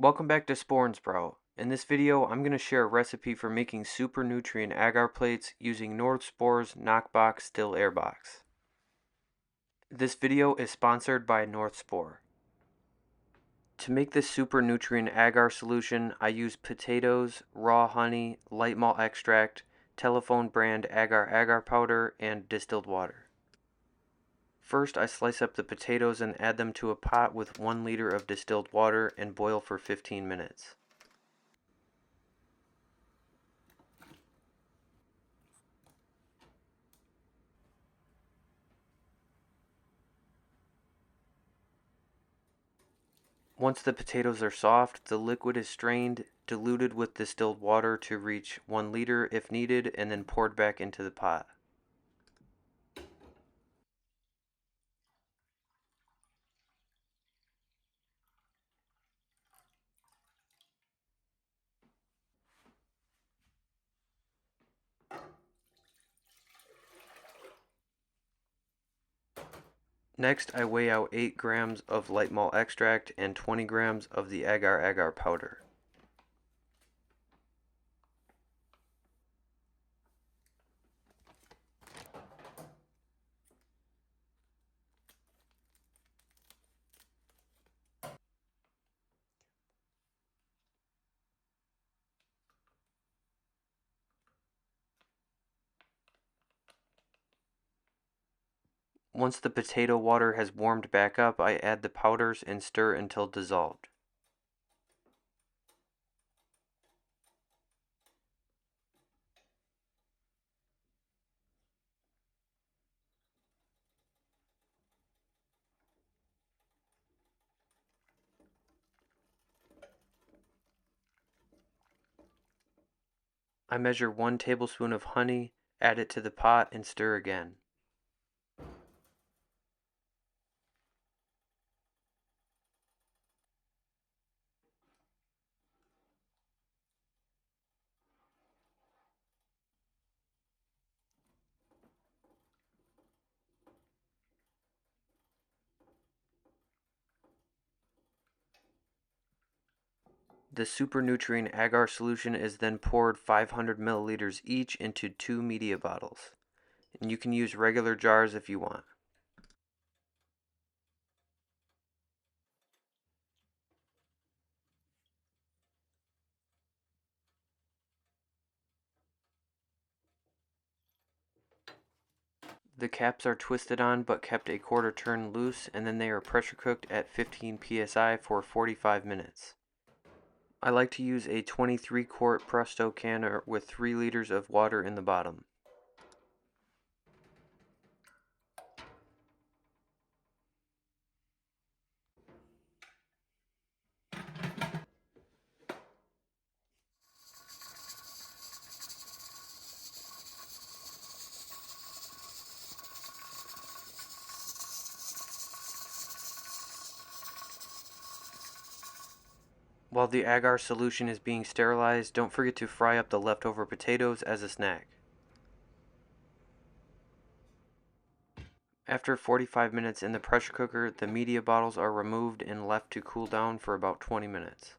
Welcome back to Spore and Sprout. In this video, I'm going to share a recipe for making super nutrient agar plates using North Spore's Knockbox still air box. This video is sponsored by North Spore. To make this super nutrient agar solution, I use potatoes, raw honey, light malt extract, Telephone brand agar powder, and distilled water. First, I slice up the potatoes and add them to a pot with 1 liter of distilled water and boil for 15 minutes. Once the potatoes are soft, the liquid is strained, diluted with distilled water to reach 1 liter if needed, and then poured back into the pot. Next, I weigh out 8 grams of light malt extract and 20 grams of the agar powder. Once the potato water has warmed back up, I add the powders and stir until dissolved. I measure 1 tablespoon of honey, add it to the pot, and stir again. The super nutrient agar solution is then poured 500 milliliters each into 2 media bottles. And you can use regular jars if you want. The caps are twisted on but kept a quarter turn loose, and then they are pressure cooked at 15 psi for 45 minutes. I like to use a 23 quart Presto canner with 3 liters of water in the bottom. While the agar solution is being sterilized, don't forget to fry up the leftover potatoes as a snack. After 45 minutes in the pressure cooker, the media bottles are removed and left to cool down for about 20 minutes.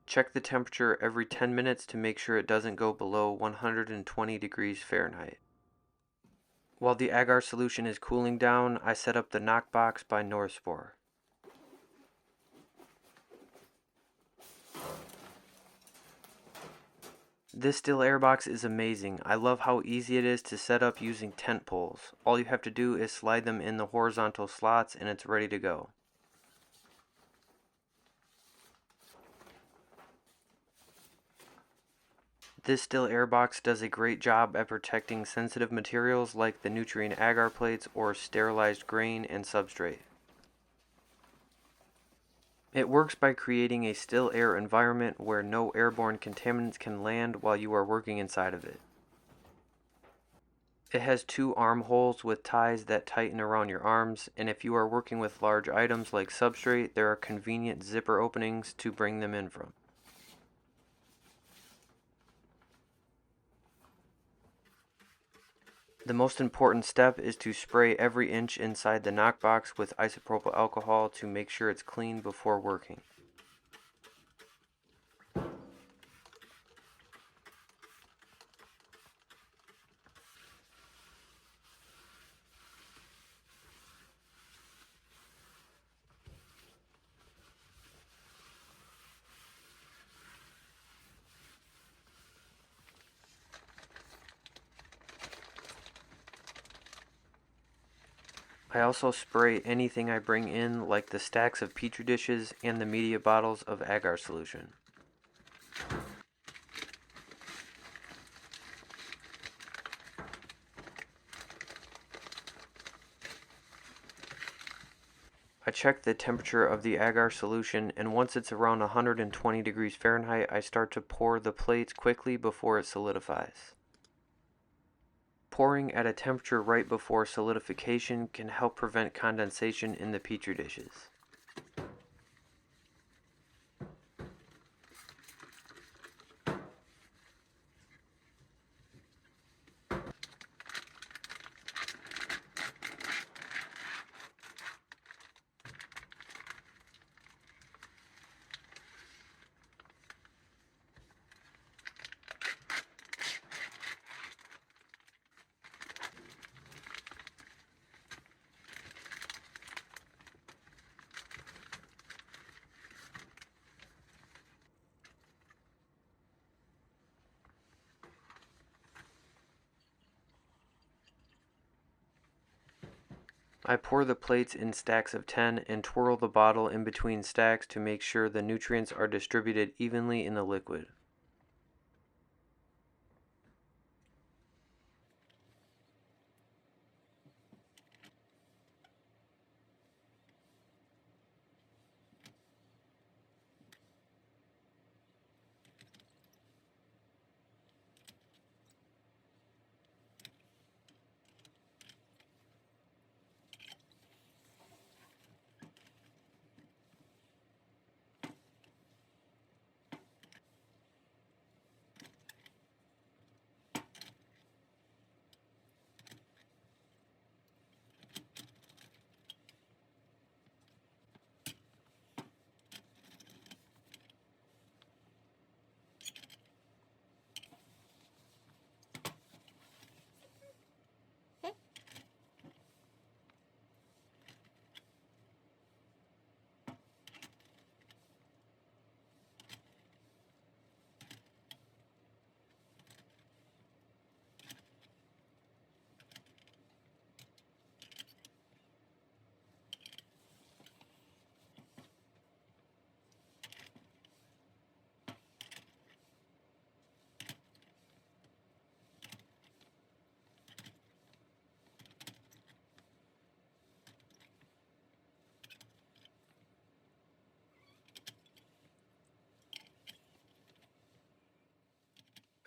Check the temperature every 10 minutes to make sure it doesn't go below 120 degrees Fahrenheit. While the agar solution is cooling down, I set up the Knockbox by North Spore. This still air box is amazing. I love how easy it is to set up using tent poles. All you have to do is slide them in the horizontal slots and it's ready to go. This still air box does a great job at protecting sensitive materials like the nutrient agar plates or sterilized grain and substrate. It works by creating a still air environment where no airborne contaminants can land while you are working inside of it. It has 2 armholes with ties that tighten around your arms, and if you are working with large items like substrate, there are convenient zipper openings to bring them in from. The most important step is to spray every inch inside the Knockbox with isopropyl alcohol to make sure it's clean before working. I also spray anything I bring in, like the stacks of petri dishes and the media bottles of agar solution. I check the temperature of the agar solution, and once it's around 120 degrees Fahrenheit, I start to pour the plates quickly before it solidifies. Pouring at a temperature right before solidification can help prevent condensation in the petri dishes. I pour the plates in stacks of 10 and twirl the bottle in between stacks to make sure the nutrients are distributed evenly in the liquid.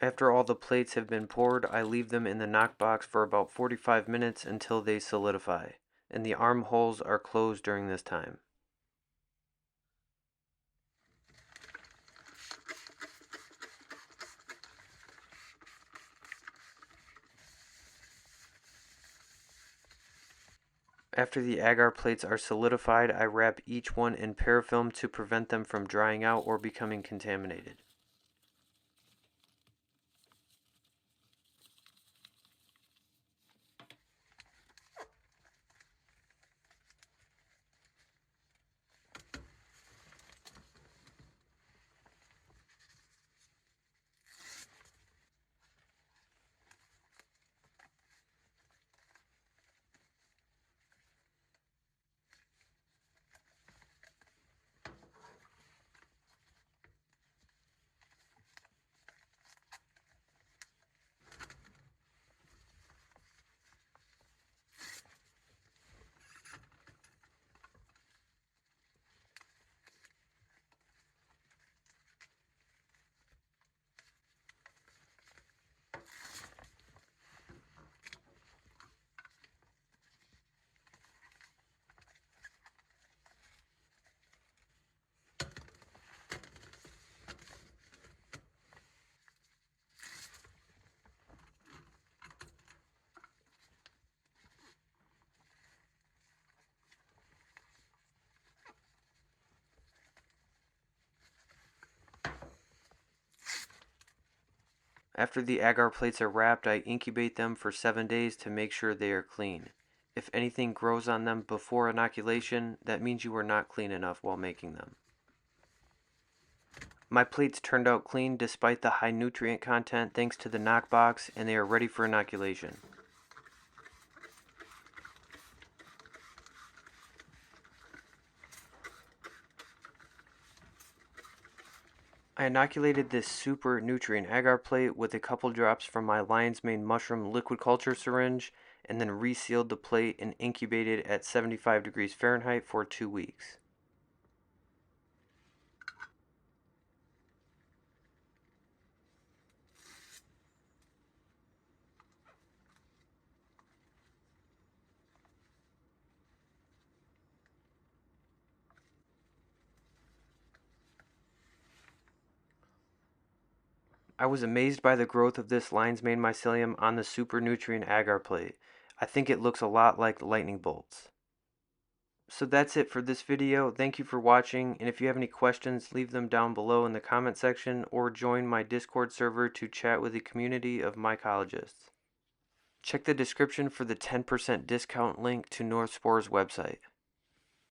After all the plates have been poured, I leave them in the Knockbox for about 45 minutes until they solidify, and the armholes are closed during this time. After the agar plates are solidified, I wrap each one in parafilm to prevent them from drying out or becoming contaminated. After the agar plates are wrapped, I incubate them for 7 days to make sure they are clean. If anything grows on them before inoculation, that means you were not clean enough while making them. My plates turned out clean despite the high nutrient content thanks to the Knockbox, and they are ready for inoculation. I inoculated this super nutrient agar plate with a couple drops from my lion's mane mushroom liquid culture syringe, and then resealed the plate and incubated at 75 degrees Fahrenheit for 2 weeks. I was amazed by the growth of this lion's mane mycelium on the super nutrient agar plate. I think it looks a lot like lightning bolts. So that's it for this video. Thank you for watching, and if you have any questions, leave them down below in the comment section or join my Discord server to chat with a community of mycologists. Check the description for the 10% discount link to North Spore's website.